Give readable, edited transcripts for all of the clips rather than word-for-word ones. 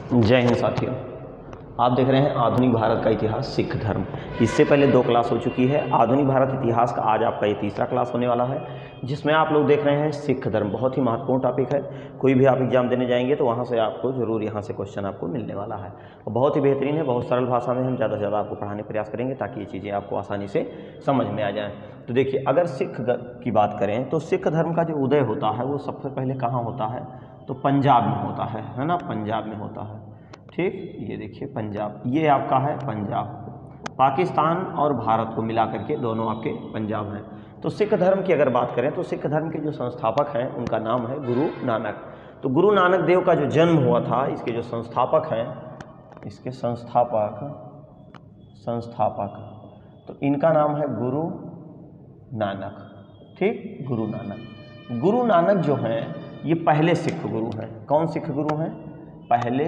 जय हिंद साथियों, आप देख रहे हैं आधुनिक भारत का इतिहास सिख धर्म। इससे पहले 2 क्लास हो चुकी है। आधुनिक भारत इतिहास का आज आपका ये तीसरा क्लास होने वाला है, जिसमें आप लोग देख रहे हैं सिख धर्म। बहुत ही महत्वपूर्ण टॉपिक है। कोई भी आप एग्जाम देने जाएंगे तो वहाँ से आपको जरूर यहाँ से क्वेश्चन आपको मिलने वाला है और बहुत ही बेहतरीन है। बहुत सरल भाषा में हम ज़्यादा से ज़्यादा आपको पढ़ाने का प्रयास करेंगे ताकि ये चीज़ें आपको आसानी से समझ में आ जाएँ। तो देखिए, अगर सिख की बात करें तो सिख धर्म का जो उदय होता है वो सबसे पहले कहाँ होता है? तो पंजाब में होता है ना, पंजाब में होता है। ठीक, ये देखिए पंजाब, ये आपका है पंजाब। पाकिस्तान और भारत को मिला करके दोनों आपके पंजाब हैं। तो सिख धर्म की अगर बात करें तो सिख धर्म के जो संस्थापक हैं उनका नाम है गुरु नानक। तो गुरु नानक देव का जो जन्म हुआ था, इसके जो संस्थापक हैं, इसके संस्थापक तो इनका नाम है गुरु नानक। ठीक, गुरु नानक। गुरु नानक जो हैं ये पहले सिख गुरु हैं। कौन सिख गुरु हैं? पहले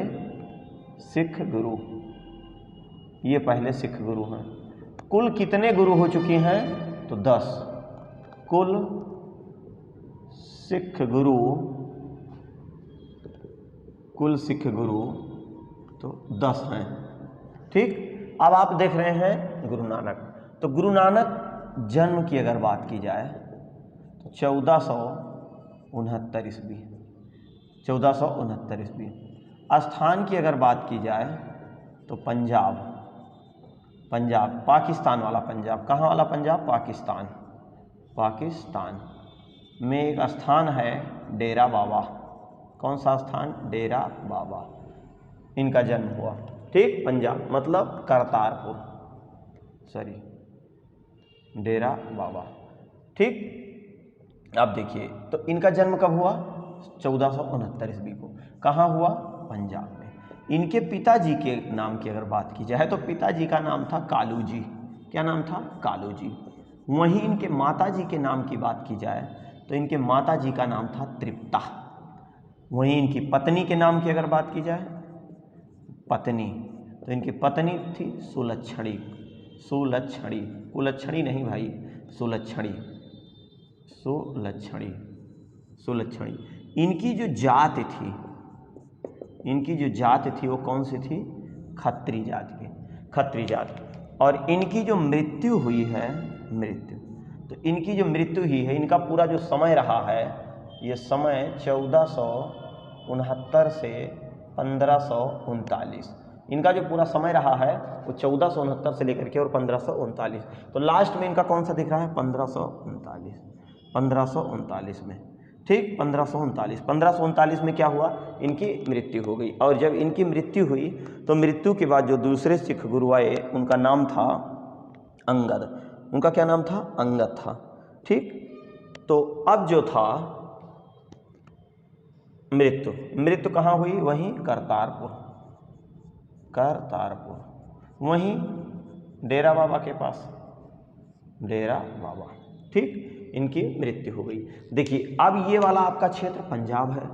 सिख गुरु, ये पहले सिख गुरु हैं। कुल कितने गुरु हो चुके हैं? तो 10। कुल सिख गुरु, कुल सिख गुरु तो 10 हैं। ठीक, अब आप देख रहे हैं गुरु नानक। तो गुरु नानक जन्म की अगर बात की जाए तो 1469 ईस्वी, 1469 ईस्वी। स्थान की अगर बात की जाए तो पंजाब, पाकिस्तान वाला पंजाब। कहाँ वाला पंजाब? पाकिस्तान। पाकिस्तान में एक स्थान है डेरा बाबा। कौन सा स्थान? डेरा बाबा। इनका जन्म हुआ। ठीक, पंजाब मतलब करतारपुर, डेरा बाबा। ठीक, अब देखिए तो इनका जन्म कब हुआ? 1469 ईस्वी को। कहाँ हुआ? पंजाब में। इनके पिताजी के नाम की अगर बात की जाए तो पिताजी का नाम था कालू जी। क्या नाम था? कालू जी। वहीं इनके माताजी के नाम की बात की जाए तो इनके माताजी का नाम था तृप्ता। वहीं इनकी पत्नी के नाम की अगर बात की जाए, पत्नी, तो इनकी पत्नी थी सुलक्षणी। सुलक्षणी, कुलक्षणी नहीं भाई, सुलक्षणी, सुलक्षणी, सुलक्षणी। इनकी जो जात थी, इनकी जो जात थी वो कौन सी थी? खत्री जात की, खत्री जात। और इनकी जो मृत्यु हुई है, मृत्यु, तो इनकी जो मृत्यु हुई है, इनका पूरा जो समय रहा है, ये समय 1469 से 1539। इनका जो पूरा समय रहा है वो 1469 से लेकर के और 1539। तो लास्ट में इनका कौन सा दिख रहा है? 1539, 1539 में। ठीक, 1539 में क्या हुआ? इनकी मृत्यु हो गई। और जब इनकी मृत्यु हुई तो मृत्यु के बाद जो दूसरे सिख गुरु आए उनका नाम था अंगद। उनका क्या नाम था? अंगद था। ठीक, तो अब जो था मृत्यु, मृत्यु कहाँ हुई? वहीं करतारपुर, करतारपुर, वहीं डेरा बाबा के पास, डेरा बाबा। ठीक, इनकी मृत्यु हो गई। देखिए, अब ये वाला आपका क्षेत्र पंजाब है।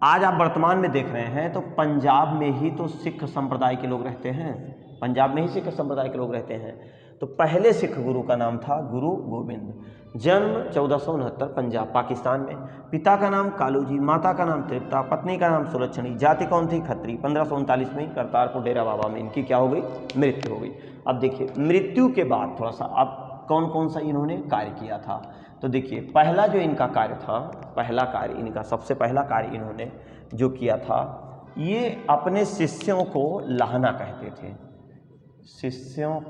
आज आप वर्तमान में देख रहे हैं तो पंजाब में ही तो सिख संप्रदाय के लोग रहते हैं, पंजाब में ही सिख संप्रदाय के लोग रहते हैं। तो पहले सिख गुरु का नाम था गुरु गोविंद। जन्म 1469 पंजाब, पाकिस्तान में। पिता का नाम कालू जी, माता का नाम तृप्ता, पत्नी का नाम सुलक्षणी, जाति कौन थी? खत्री। 1539 में करतारपुर डेरा बाबा में इनकी क्या हो गई? मृत्यु हो गई। अब देखिए, मृत्यु के बाद थोड़ा सा अब कौन कौन सा इन्होंने कार्य किया था? तो देखिए, पहला जो इनका कार्य था, पहला कार्य इनका, सबसे पहला कार्य इन्होंने जो किया था, ये अपने शिष्यों को लहना कहते थे। शिष्यों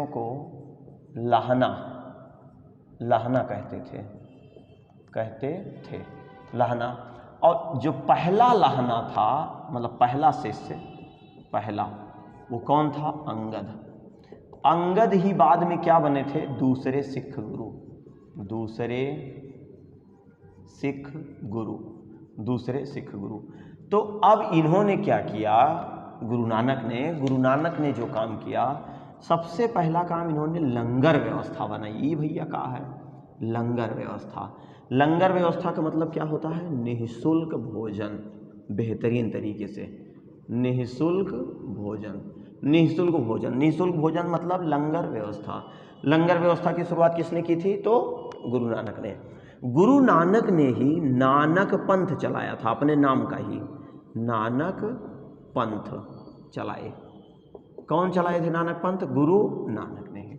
को लहना, लहना कहते थे, लहना। और जो पहला लहना था, मतलब पहला शिष्य, पहला, वो कौन था? अंगद। अंगद ही बाद में क्या बने थे? दूसरे सिख गुरु, दूसरे सिख गुरु, दूसरे सिख गुरु। तो अब इन्होंने क्या किया? गुरु नानक ने जो काम किया, सबसे पहला काम इन्होंने लंगर व्यवस्था बनाई। ये भैया कहा है? लंगर व्यवस्था। लंगर व्यवस्था का मतलब क्या होता है? निःशुल्क भोजन, बेहतरीन तरीके से निःशुल्क भोजन, निःशुल्क भोजन। निःशुल्क भोजन मतलब लंगर व्यवस्था। लंगर व्यवस्था की शुरुआत किसने की थी? तो गुरु नानक ने। गुरु नानक ने ही नानक पंथ चलाया था, अपने नाम का ही नानक पंथ चलाए। कौन चलाए थे नानक पंथ? गुरु नानक ने।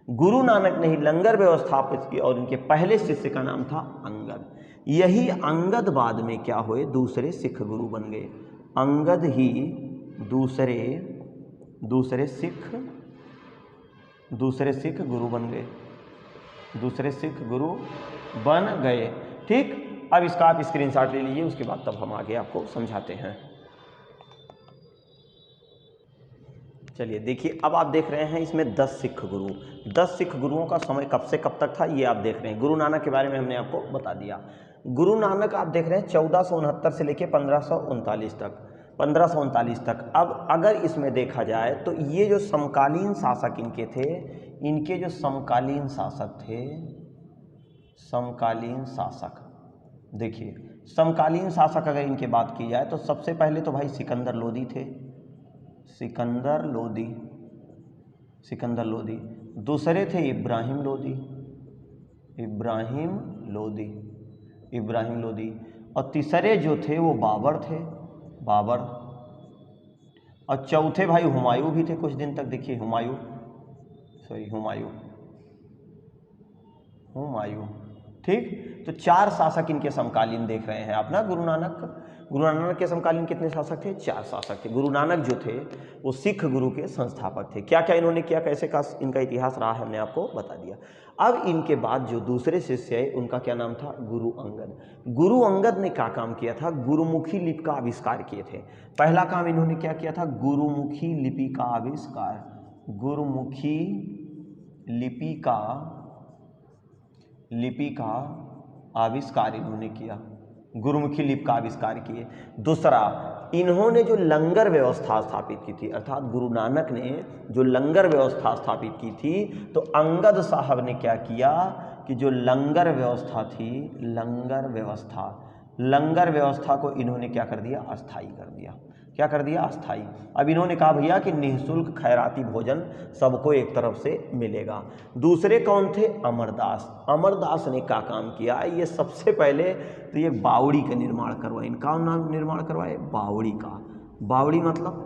गुरु नानक ने ही लंगर व्यवस्थापित की और इनके पहले शिष्य का नाम था अंगद। यही अंगद बाद में क्या हुए? दूसरे सिख गुरु बन गए। अंगद ही दूसरे सिख गुरु बन गए। दूसरे सिख गुरु बन गए। ठीक, अब इसका आप स्क्रीनशॉट ले लीजिए, उसके बाद तब हम आगे आपको समझाते हैं। चलिए देखिए, अब आप देख रहे हैं इसमें 10 सिख गुरु। 10 सिख गुरुओं का समय कब से कब तक था ये आप देख रहे हैं। गुरु नानक के बारे में हमने आपको बता दिया। गुरु नानक आप देख रहे हैं 1469 से लेकर 1539 तक। अब अगर इसमें देखा जाए तो ये जो समकालीन शासक इनके थे, इनके जो समकालीन शासक थे, समकालीन शासक, देखिए समकालीन शासक अगर इनके बात की जाए तो सबसे पहले तो भाई सिकंदर लोदी थे। सिकंदर लोदी। दूसरे थे इब्राहिम लोदी। और तीसरे जो थे वो बाबर थे। और चौथे भाई हुमायूं भी थे कुछ दिन तक। देखिए हुमायूं। ठीक, तो 4 शासक इनके समकालीन देख रहे हैं आप ना। गुरु नानक के समकालीन कितने शासक थे? 4 शासक थे। गुरु नानक जो थे वो सिख गुरु के संस्थापक थे। क्या क्या इन्होंने किया, कैसे का इनका इतिहास रहा है, हमने आपको बता दिया। अब इनके बाद जो दूसरे शिष्य है उनका क्या नाम था? गुरु अंगद। गुरु अंगद ने क्या काम किया था? गुरुमुखी लिपि का आविष्कार किए थे। पहला काम इन्होंने क्या किया था? गुरुमुखी लिपि का आविष्कार। गुरुमुखी लिपि का आविष्कार इन्होंने किया। गुरुमुखी लिपि का आविष्कार किए। दूसरा, इन्होंने जो लंगर व्यवस्था स्थापित की थी, अर्थात गुरु नानक ने जो लंगर व्यवस्था स्थापित की थी, तो अंगद साहब ने क्या किया कि जो लंगर व्यवस्था थी, लंगर व्यवस्था को इन्होंने क्या कर दिया? अस्थायी कर दिया। क्या कर दिया? अस्थायी। अब इन्होंने कहा भैया कि निःशुल्क खैराती भोजन सबको एक तरफ से मिलेगा। दूसरे कौन थे? अमरदास। अमरदास ने क्या काम किया? ये सबसे पहले तो ये बावड़ी का निर्माण करवाए। इनका नाम निर्माण करवाए बावड़ी का। बावड़ी मतलब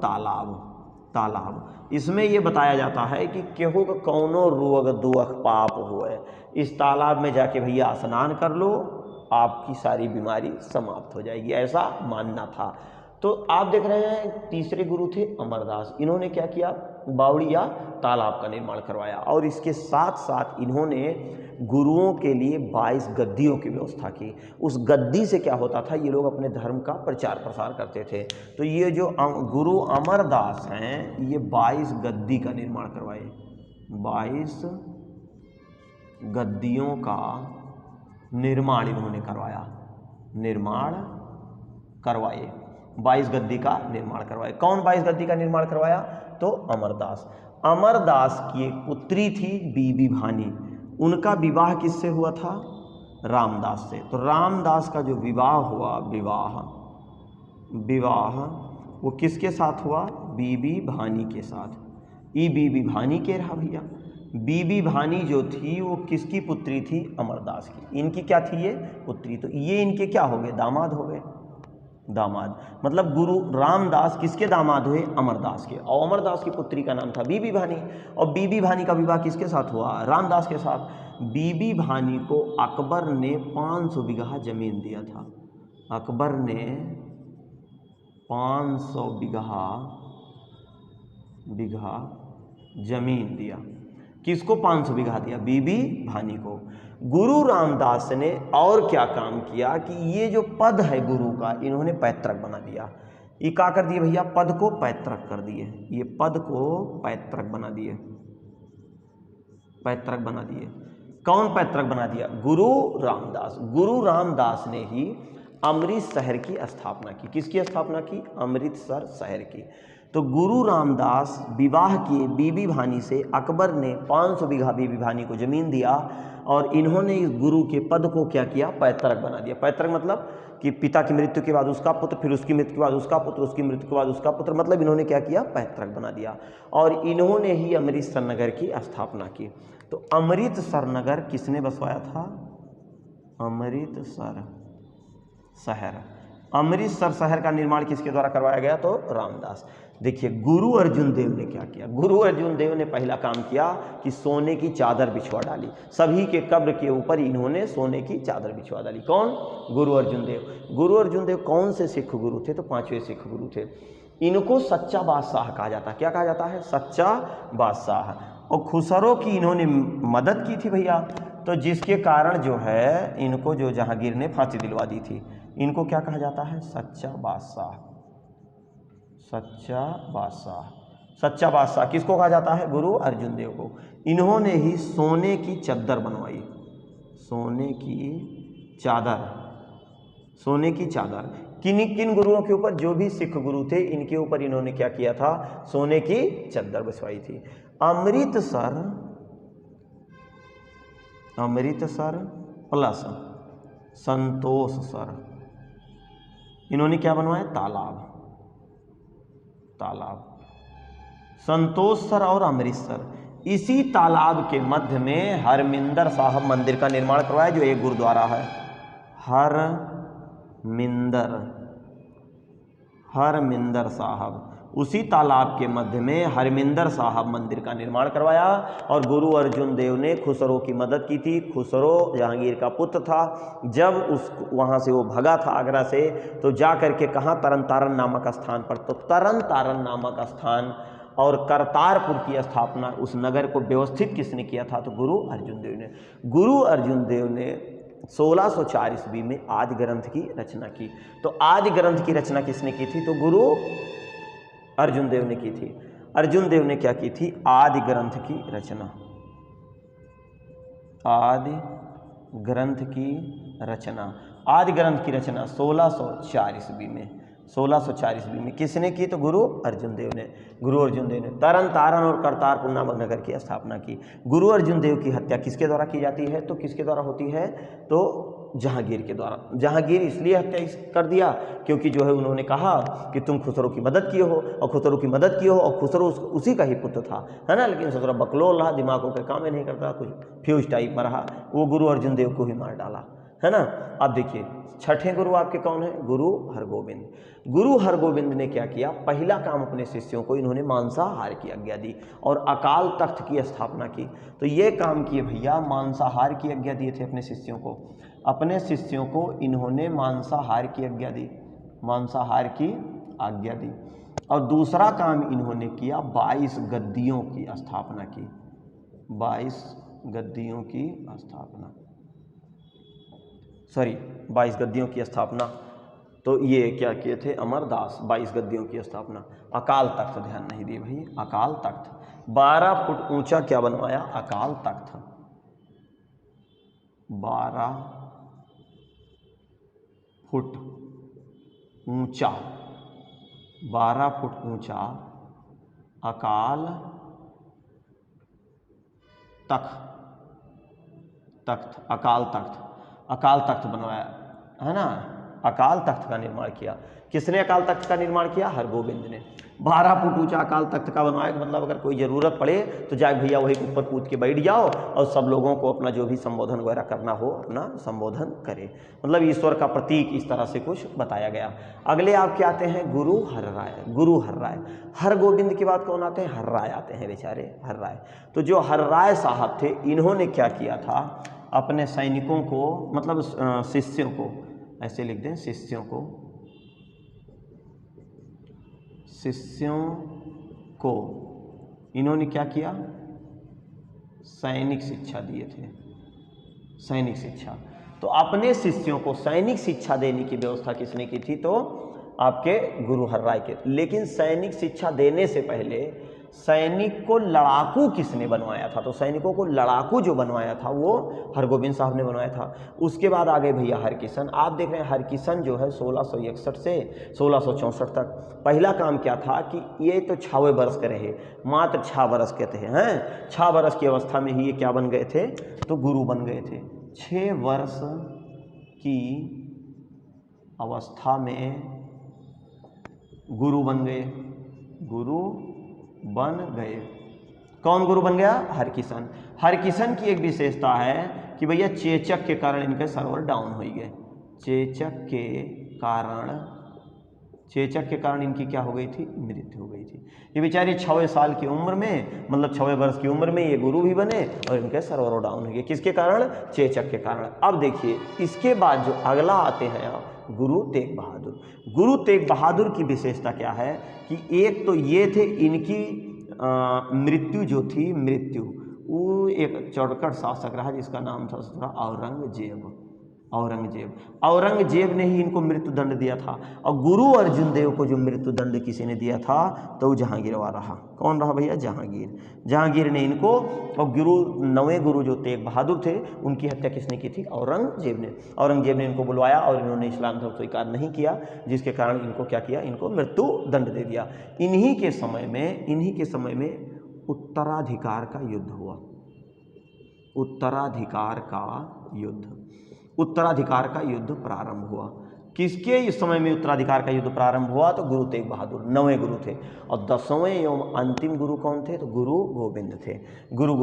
तालाब। इसमें ये बताया जाता है कि केहू का कौनो रोग दुख पाप हुए, इस तालाब में जाके भैया स्नान कर लो, आपकी सारी बीमारी समाप्त हो जाएगी, ऐसा मानना था। तो आप देख रहे हैं तीसरे गुरु थे अमरदास। इन्होंने क्या किया? बावड़ी या तालाब का निर्माण करवाया। और इसके साथ साथ इन्होंने गुरुओं के लिए 22 गद्दियों की व्यवस्था की। उस गद्दी से क्या होता था? ये लोग अपने धर्म का प्रचार प्रसार करते थे। तो ये जो गुरु अमरदास हैं, ये 22 गद्दी का निर्माण करवाए। 22 गद्दियों का निर्माण इन्होंने करवाए। 22 गद्दी का निर्माण करवाए। कौन 22 गद्दी का निर्माण करवाया? तो अमरदास। अमरदास की एक पुत्री थी बीबी भानी। उनका विवाह किससे हुआ था? रामदास से। तो रामदास का जो विवाह हुआ, विवाह वो किसके साथ हुआ? बीबी भानी के साथ। ये बीबी भानी के रहा भैया। बीबी भानी जो थी वो किसकी पुत्री थी? अमरदास की। इनकी क्या थी? ये पुत्री। तो ये इनके क्या हो गए? दामाद हो गए। मतलब गुरु रामदास किसके दामाद हुए? अमरदास के। और अमरदास की पुत्री का नाम था बीबी भानी। और बीबी भानी का विवाह किसके साथ हुआ? रामदास के साथ। बीबी भानी को अकबर ने 500 बीघा जमीन दिया था। अकबर ने 500 बीघा जमीन दिया। किसको 500 बीघा दिया? बीबी भानी को। गुरु रामदास ने और क्या काम किया कि ये जो पद है गुरु का, इन्होंने पैतृक बना दिया। ये क्या कर दिए भैया? पद को पैतृक कर दिए। ये पद को पैतृक बना दिए। कौन पैतृक बना दिया? गुरु रामदास। गुरु रामदास ने ही अमृत शहर की स्थापना की। किसकी स्थापना की? अमृतसर शहर की। तो गुरु रामदास विवाह किए बीबी भानी से। अकबर ने 500 बीघा बीबी भानी को जमीन दिया और इन्होंने इस गुरु के पद को क्या किया? पैतृक बना दिया। पैतृक मतलब कि पिता की मृत्यु के बाद उसका पुत्र, फिर उसकी मृत्यु के बाद उसका पुत्र, उसकी मृत्यु के बाद उसका पुत्र, मतलब इन्होंने क्या किया? पैतृक बना दिया। और इन्होंने ही अमृतसर नगर की स्थापना की। तो अमृतसर नगर किसने बसवाया था? अमृतसर शहर अमृतसर शहर का निर्माण किसके द्वारा करवाया गया? तो रामदास। देखिए गुरु अर्जुन देव ने क्या किया? गुरु अर्जुन देव ने पहला काम किया कि सोने की चादर बिछवा डाली। सभी के कब्र के ऊपर इन्होंने सोने की चादर बिछवा डाली। कौन? गुरु अर्जुन देव। गुरु अर्जुन देव कौन से सिख गुरु थे? तो 5वें सिख गुरु थे। इनको सच्चा बादशाह कहा जाता है। क्या कहा जाता है? सच्चा बादशाह। और खुसरो की इन्होंने मदद की थी भैया, तो जिसके कारण जो है इनको जो जहांगीर ने फांसी दिलवा दी थी। इनको क्या कहा जाता है? सच्चा बादशाह। सच्चा बादशाह। सच्चा बादशाह किसको कहा जाता है? गुरु अर्जुन देव को। इन्होंने ही सोने की चादर बनवाई। सोने की चादर। सोने की चादर किन किन गुरुओं के ऊपर? जो भी सिख गुरु थे इनके ऊपर इन्होंने क्या किया था? सोने की चादर बिछवाई थी। अमृतसर प्लस संतोषसर, इन्होंने क्या बनवाया? तालाब। संतोषसर और अमृतसर, इसी तालाब के मध्य में हरमिंदर साहब मंदिर का निर्माण करवाया, जो एक गुरुद्वारा है। हरमिंदर साहब, उसी तालाब के मध्य में हरमिंदर साहब मंदिर का निर्माण करवाया। और गुरु अर्जुन देव ने खुसरो की मदद की थी। खुसरो जहांगीर का पुत्र था। जब वहाँ से वो भगा था आगरा से, तो जा करके कहाँ? तरन तारण नामक स्थान पर। तो तरन तारण नामक स्थान और करतारपुर की स्थापना, उस नगर को व्यवस्थित किसने किया था? तो गुरु अर्जुन देव ने। गुरु अर्जुन देव ने 1604 ईस्वी में आदि ग्रंथ की रचना की। तो आदि ग्रंथ की रचना किसने की थी? तो गुरु अर्जुन देव ने की थी। अर्जुन देव ने क्या की थी? आदि ग्रंथ की रचना। आदि ग्रंथ की रचना। आदि ग्रंथ की रचना 1604 ईस्वी में। 1604 ईस्वी में किसने की? तो गुरु अर्जुन देव ने। गुरु अर्जुन देव ने तरन तारण और करतारपुर नामक नगर की स्थापना की। गुरु अर्जुन देव की हत्या किसके द्वारा की जाती है? तो किसके द्वारा होती है? तो जहांगीर के द्वारा। जहांगीर इसलिए हत्या कर दिया क्योंकि जो है उन्होंने कहा कि तुम खुसरो की मदद किए हो, और खुसरो की मदद किए हो, और खुसरो उसी का ही पुत्र था, है ना। लेकिन खुसरो बकलोल रहा, दिमागों के काम में नहीं करता, कुछ फ्यूज टाइप में रहा, वो गुरु अर्जुन देव को ही मार डाला, है ना। अब देखिए छठे गुरु आपके कौन है? गुरु हरगोविंद। गुरु हरगोविंद ने क्या किया? पहला काम अपने शिष्यों को इन्होंने मांसाहार की आज्ञा दी और अकाल तख्त की स्थापना की। तो ये काम किए भैया, मांसाहार की आज्ञा दिए थे अपने शिष्यों को। अपने शिष्यों को इन्होंने मांसाहार की आज्ञा दी। मांसाहार की आज्ञा दी। और दूसरा काम इन्होंने किया, 22 गद्दियों की स्थापना की। 22 गद्दियों की स्थापना, 22 गद्दियों की स्थापना। तो ये क्या किए थे? अमरदास। 22 गद्दियों की स्थापना। अकाल तख्त, ध्यान नहीं दिए भाई, अकाल तख्त 12 फुट ऊंचा क्या बनवाया? अकाल तख्त 12 फुट ऊंचा, 12 फुट ऊंचा अकाल तख्त, अकाल तख्त बनवाया, है ना। अकाल तख्त का निर्माण किया। किसने अकाल तख्त का निर्माण किया? हरगोविंद ने। 12 फुट ऊंचा अकाल तख्त का बनवाया, मतलब अगर कोई ज़रूरत पड़े तो जाए भैया वही ऊपर कूद के बैठ जाओ और सब लोगों को अपना जो भी संबोधन वगैरह करना हो अपना संबोधन करे। मतलब ईश्वर का प्रतीक, इस तरह से कुछ बताया गया। अगले आपके आते हैं गुरु हर्राय। गुरु हर्राय, हरगोविंद के बाद कौन आते हैं? हर्राय आते हैं बेचारे, हर्राय। तो जो हर्राय साहब थे, इन्होंने क्या किया था? अपने सैनिकों को, मतलब शिष्यों को, ऐसे लिख दें, शिष्यों को इन्होंने क्या किया? सैनिक शिक्षा दिए थे। सैनिक शिक्षा। तो अपने शिष्यों को सैनिक शिक्षा देने की व्यवस्था किसने की थी? तो आपके गुरु हर्राय के। लेकिन सैनिक शिक्षा देने से पहले सैनिक को लड़ाकू किसने बनवाया था? तो सैनिकों को लड़ाकू जो बनवाया था वो हरगोविंद साहब ने बनवाया था। उसके बाद आ गए भैया हरकिशन। आप देख रहे हैं हरकिशन जो है 1661 से 1664 तक। पहला काम क्या था कि ये तो 6 वर्ष के रहे, मात्र 6 वर्ष के थे, हैं 6 वर्ष की अवस्था में ही ये क्या बन गए थे? तो गुरु बन गए थे। 6 वर्ष की अवस्था में गुरु बन गए। गुरु बन गए। कौन गुरु बन गया? हरकिशन। हरकिशन की एक विशेषता है कि भैया चेचक के कारण इनके सर्वर डाउन हो गए। चेचक के कारण, चेचक के कारण इनकी क्या हो गई थी, मृत्यु हो गई थी। ये बेचारे 6 साल की उम्र में, मतलब 6 वर्ष की उम्र में ये गुरु भी बने और इनके सर्वर डाउन हो गए। किसके कारण, चेचक के कारण। अब देखिए इसके बाद जो अगला आते हैं आप गुरु तेग बहादुर। गुरु तेग बहादुर की विशेषता क्या है कि एक तो ये थे, इनकी मृत्यु जो थी, मृत्यु वो एक चौड़कट शासक रहा जिसका नाम था औरंगजेब। औरंगजेब ने ही इनको मृत्यु दंड दिया था। और गुरु अर्जुन देव को जो मृत्यु दंड किसी ने दिया था तो वो जहांगीर वाला रहा। कौन रहा भैया, जहांगीर ने इनको। और नवें गुरु जो तेग बहादुर थे उनकी हत्या किसने की थी, औरंगजेब ने इनको बुलवाया और इन्होंने इस्लाम धर्म स्वीकार नहीं किया, जिसके कारण इनको क्या किया, इनको मृत्यु दंड दे दिया। इन्हीं के समय में उत्तराधिकार का युद्ध हुआ। उत्तराधिकार का युद्ध प्रारंभ हुआ। किसके इस समय में उत्तराधिकार का युद्ध प्रारंभ हुआ, तो गुरु तेग बहादुर 9वें गुरु थे। और 10वें एवं अंतिम गुरु कौन थे, तो गुरु गोविंद थे। गुरु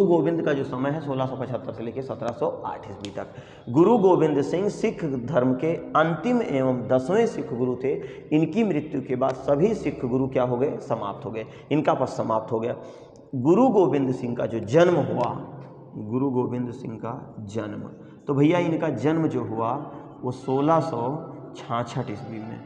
गोविंद का जो समय है 1675 से लेकर 1708 ईस्वी तक। गुरु गोविंद सिंह सिख धर्म के अंतिम एवं 10वें सिख गुरु थे। इनकी मृत्यु के बाद सभी सिख गुरु क्या हो गए, समाप्त हो गए, इनका पद समाप्त हो गया। गुरु गोविंद सिंह का जो जन्म हुआ, गुरु गोविंद सिंह का जन्म, तो भैया इनका जन्म जो हुआ वो 1666 ईस्वी में,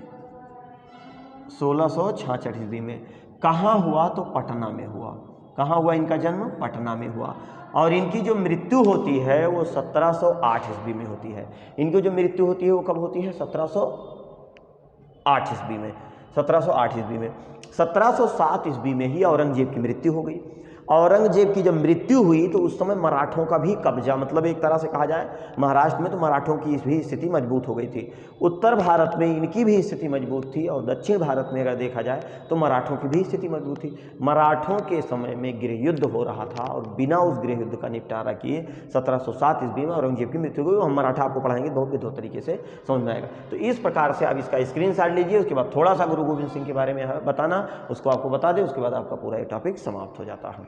1666 ईस्वी में। कहाँ हुआ, तो पटना में हुआ। कहाँ हुआ इनका जन्म, पटना में हुआ। और इनकी जो मृत्यु होती है वो 1708 ईस्वी में होती है। इनकी जो मृत्यु होती है वो कब होती है, 1708 ईस्वी में। 1708 ईस्वी में 1707 ईस्वी में ही औरंगजेब की मृत्यु हो गई। औरंगजेब की जब मृत्यु हुई तो उस समय मराठों का भी कब्जा, मतलब एक तरह से कहा जाए महाराष्ट्र में तो मराठों की भी स्थिति मजबूत हो गई थी। उत्तर भारत में इनकी भी स्थिति मजबूत थी और दक्षिण भारत में अगर देखा जाए तो मराठों की भी स्थिति मजबूत थी। मराठों के समय में गृह युद्ध हो रहा था और बिना उस गृह युद्ध का निपटारा किए 1707 ईस्वी में औरंगजेब की मृत्यु हुई। हम मराठा आपको पढ़ाएंगे दो तरीके से समझ में आएगा। तो इस प्रकार से आप इसका स्क्रीनशॉट लीजिए, उसके बाद थोड़ा सा गुरु गोविंद सिंह के बारे में बताना, उसको आपको बता दें, उसके बाद आपका पूरा ये टॉपिक समाप्त हो जाता है।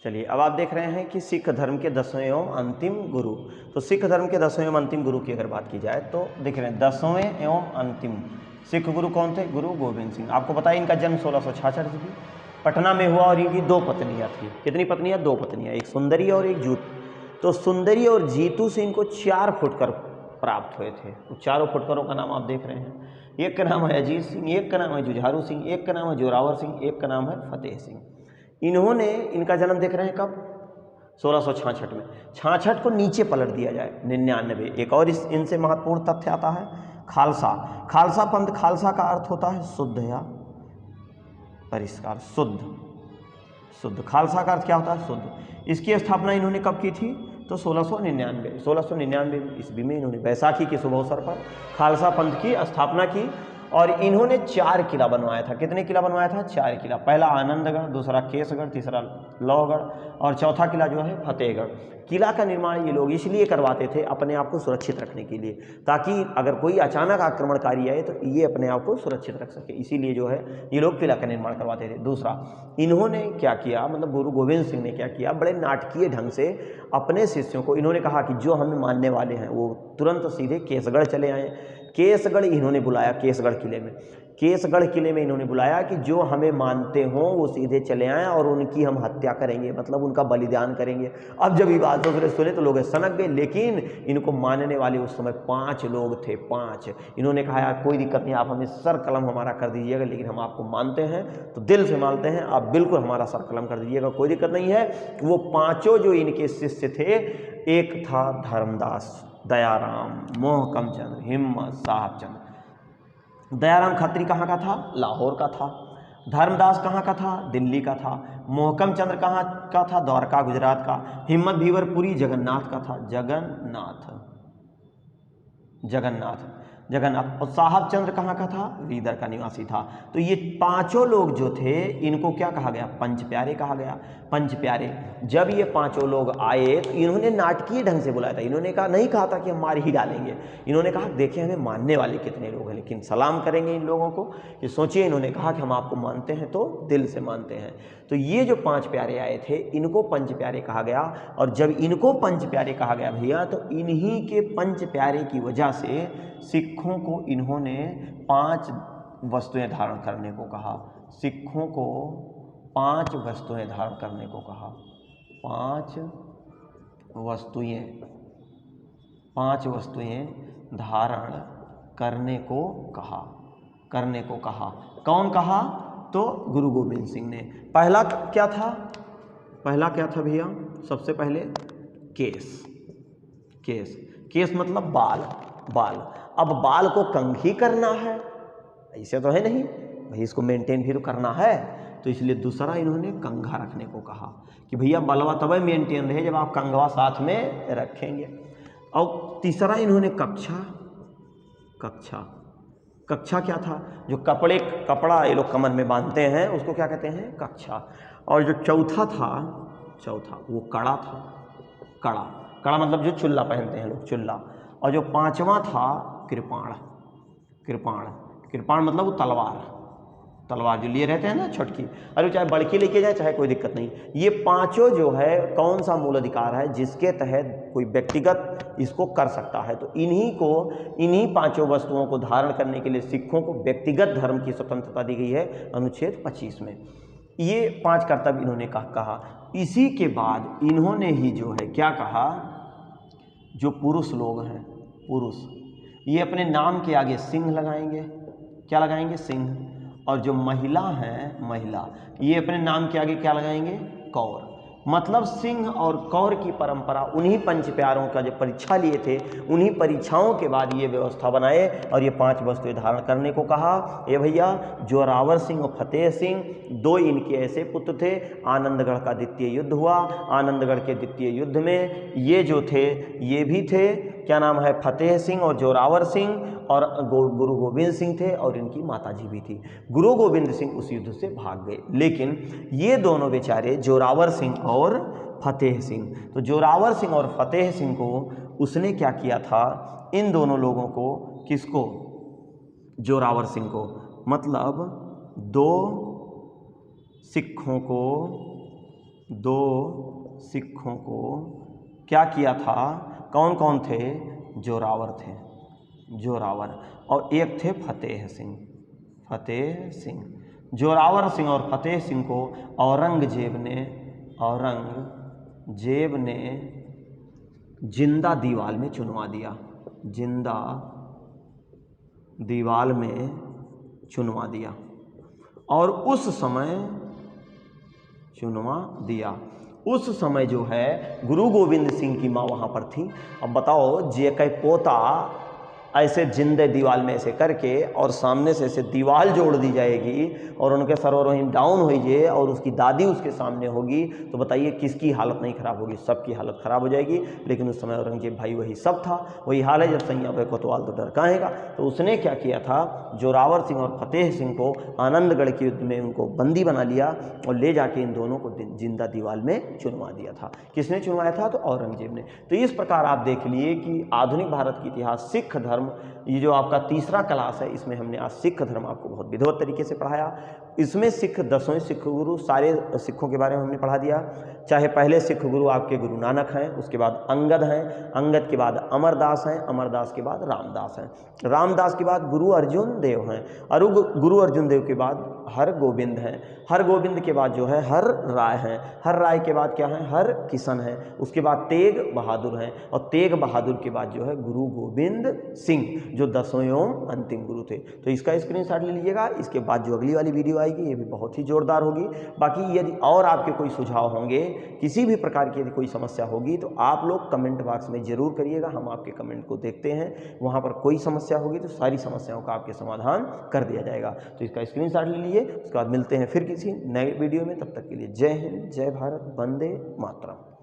चलिए अब आप देख रहे हैं कि सिख धर्म के 10वें एवं अंतिम गुरु। तो सिख धर्म के 10वें एवं अंतिम गुरु की अगर बात की जाए तो देख रहे हैं 10वें एवं अंतिम सिख गुरु कौन थे, गुरु गोविंद सिंह। आपको बताया इनका जन्म 1666 ईस्वी पटना में हुआ और इनकी 2 पत्नियां थी। कितनी पत्नियां, 2 पत्नियां, एक सुंदरी और एक जीतू। तो सुंदरी और जीतू से इनको 4 फुटकर प्राप्त हुए थे। तो चारों फुटकरों का नाम आप देख रहे हैं। एक का नाम है अजीत सिंह, एक का नाम है जुझारू सिंह, एक का नाम है जोरावर सिंह, एक का नाम है फतेह सिंह। इनका जन्म देख रहे हैं कब, 1666 में। 66 को नीचे पलट दिया जाए 99। एक और इनसे महत्वपूर्ण तथ्य आता है खालसा पंथ। खालसा का अर्थ होता है शुद्ध या परिष्कार, शुद्ध। खालसा का अर्थ क्या होता है, शुद्ध। इसकी स्थापना इन्होंने कब की थी, तो 1699 ईस्वी में इन्होंने बैसाखी के शुभ अवसर पर खालसा पंथ की स्थापना की। और इन्होंने 4 किला बनवाया था। कितने किला बनवाया था, 4 किला। पहला आनंदगढ़, दूसरा केसगढ़, तीसरा लौहगढ़ और चौथा किला जो है फतेहगढ़। किला का निर्माण ये लोग इसलिए करवाते थे अपने आप को सुरक्षित रखने के लिए, ताकि अगर कोई अचानक आक्रमणकारी आए तो ये अपने आप को सुरक्षित रख सके, इसीलिए जो है ये लोग किला का निर्माण करवाते थे। दूसरा, इन्होंने क्या किया, मतलब गुरु गोविंद सिंह ने क्या किया, बड़े नाटकीय ढंग से अपने शिष्यों को इन्होंने कहा कि जो हमें मानने वाले हैं वो तुरंत सीधे केसगढ़ चले आए। केसगढ़ इन्होंने बुलाया, केसगढ़ किले में इन्होंने बुलाया कि जो हमें मानते हों वो सीधे चले आएँ और उनकी हम हत्या करेंगे, मतलब उनका बलिदान करेंगे। अब जब ये बात सुने तो लोग सनक गए, लेकिन इनको मानने वाले उस समय 5 लोग थे, 5। इन्होंने कहा यार कोई दिक्कत नहीं, आप हमें सर कलम हमारा कर दीजिएगा, लेकिन हम आपको मानते हैं तो दिल से मानते हैं, आप बिल्कुल हमारा सर कलम कर दीजिएगा, कोई दिक्कत नहीं है। वो 5 जो इनके शिष्य थे, एक था धर्मदास, दयाराम, मोहकम चंद्र, हिम्मत, साहब चंद्र। दयाराम खत्री कहाँ का था, लाहौर का था। धर्मदास कहाँ का था, दिल्ली का था। मोहकम चंद्र कहाँ का था, द्वारका, गुजरात का। हिम्मत भीवर पुरी, जगन्नाथ का था। जगन्नाथ। जगन्नाथ। और साहब चंद्र कहाँ का था? वीदर का निवासी था। तो ये पांचों लोग जो थे इनको क्या कहा गया? पंच प्यारे कहा गया। पंच प्यारे। जब ये पांचों लोग आए तो इन्होंने नाटकीय ढंग से बुलाया था। इन्होंने कहा नहीं कहा था कि हम मार ही डालेंगे। इन्होंने कहा देखिए हमें मानने वाले कितने लोग हैं, लेकिन सलाम करेंगे इन लोगों को। ये सोचिए, इन्होंने कहा कि हम आपको मानते हैं तो दिल से मानते हैं। तो ये जो पांच प्यारे आए थे इनको पंच प्यारे कहा गया। और जब इनको पंच प्यारे कहा गया भैया, तो इन्हीं के पंच प्यारे की वजह से सिखों को इन्होंने 5 वस्तुएं धारण करने को कहा। सिखों को 5 वस्तुएं धारण करने को कहा। 5 वस्तुएं धारण करने को कहा। कौन कहा? तो गुरु गोविंद सिंह ने। पहला क्या था भैया? सबसे पहले केस मतलब बाल। अब बाल को कंघी करना है, ऐसे तो है नहीं भाई, इसको मेंटेन भी तो करना है। तो इसलिए दूसरा इन्होंने कंघा रखने को कहा कि भैया बालवा तब मेंटेन रहे जब आप कंघवा साथ में रखेंगे। और तीसरा इन्होंने कक्षा क्या था? जो कपड़ा ये लोग कमर में बांधते हैं उसको क्या कहते हैं? कक्षा। और जो चौथा था वो कड़ा था। कड़ा मतलब जो चुल्ला पहनते हैं लोग, चुल्ला। और जो पांचवा था कृपाण मतलब वो तलवार जो लिए रहते हैं ना छोटकी, अरे चाहे बड़की लेके जाए चाहे कोई दिक्कत नहीं। ये पांचों जो है कौन सा मूल अधिकार है जिसके तहत कोई व्यक्तिगत इसको कर सकता है? तो इन्हीं पांचों वस्तुओं को धारण करने के लिए सिखों को व्यक्तिगत धर्म की स्वतंत्रता दी गई है अनुच्छेद 25 में। ये 5 कर्तव्य इन्होंने कहा। इसी के बाद इन्होंने ही जो है क्या कहा, जो पुरुष लोग हैं, ये अपने नाम के आगे सिंह लगाएंगे। क्या लगाएंगे? सिंह। और जो महिला ये अपने नाम के आगे क्या लगाएंगे? कौर। मतलब सिंह और कौर की परंपरा उन्हीं पंच प्यारों का जो परीक्षा लिए थे उन्हीं परीक्षाओं के बाद ये व्यवस्था बनाए और ये 5 वस्तुएं धारण करने को कहा। ये भैया जोरावर सिंह और फतेह सिंह 2 इनके ऐसे पुत्र थे। आनंदगढ़ का द्वितीय युद्ध हुआ। आनंदगढ़ के द्वितीय युद्ध में ये जो थे ये भी थे, क्या नाम है, फतेह सिंह और जोरावर सिंह। और गुरु गोविंद सिंह थे और इनकी माताजी भी थी। गुरु गोविंद सिंह उस युद्ध से भाग गए, लेकिन ये दोनों बेचारे जोरावर सिंह और फतेह सिंह, तो जोरावर सिंह और फतेह सिंह को उसने क्या किया था, इन दोनों लोगों को, किसको? जोरावर सिंह को, मतलब 2 सिखों को क्या किया था? कौन कौन थे? जोरावर थे, और एक थे फतेह सिंह। जोरावर सिंह और फतेह सिंह को औरंगजेब ने जिंदा दीवाल में चुनवा दिया। और उस समय जो है गुरु गोविंद सिंह की माँ वहाँ पर थी। अब बताओ, जे कई पोता ऐसे जिंदे दीवाल में ऐसे करके और सामने से ऐसे दीवाल जोड़ दी जाएगी और उनके सर्वरोहिम डाउन हो जाए और उसकी दादी उसके सामने होगी, तो बताइए किसकी हालत नहीं खराब होगी? सबकी हालत खराब हो जाएगी। लेकिन उस समय औरंगजेब भाई वही सब था, वही हाल है जब सैया पे कोतवाल तो डर काहेगा। तो उसने क्या किया था, जोरावर सिंह और फतेह सिंह को आनंदगढ़ के युद्ध में उनको बंदी बना लिया और ले जाके इन दोनों को जिंदा दीवाल में चुनवा दिया था। किसने चुनवाया था? तो औरंगजेब ने। तो इस प्रकार आप देख लिए कि आधुनिक भारत की इतिहास, सिख धर्म, ये जो आपका तीसरा क्लास है, इसमें हमने आज सिख धर्म आपको बहुत विधिवत तरीके से पढ़ाया। इसमें 10वें सिख गुरु, सारे सिखों के बारे में हमने पढ़ा दिया। चाहे पहले सिख गुरु आपके गुरु नानक हैं, उसके बाद अंगद हैं, अंगद के बाद अमरदास हैं, अमरदास के बाद रामदास हैं, रामदास के बाद गुरु अर्जुन देव हैं, और गुरु अर्जुन देव के बाद हर गोविंद हैं, हर गोविंद के बाद जो है हर राय हैं, हर राय के बाद क्या है, हर किशन है, उसके बाद तेग बहादुर हैं, और तेग बहादुर के बाद जो है गुरु गोविंद सिंह, जो 10वें अंतिम गुरु थे। तो इसका स्क्रीनशॉट ले लीजिएगा। इसके बाद जो अगली वाली वीडियो आएगी ये भी बहुत ही जोरदार होगी। बाकी यदि और आपके कोई सुझाव होंगे, किसी भी प्रकार की यदि कोई समस्या होगी, तो आप लोग कमेंट बॉक्स में जरूर करिएगा। हम आपके कमेंट को देखते हैं, वहाँ पर कोई समस्या होगी तो सारी समस्याओं का आपके समाधान कर दिया जाएगा। तो इसका स्क्रीनशॉट ले लीजिए। उसके बाद मिलते हैं फिर किसी नए वीडियो में। तब तक के लिए जय हिंद, जय भारत, वंदे मातरम।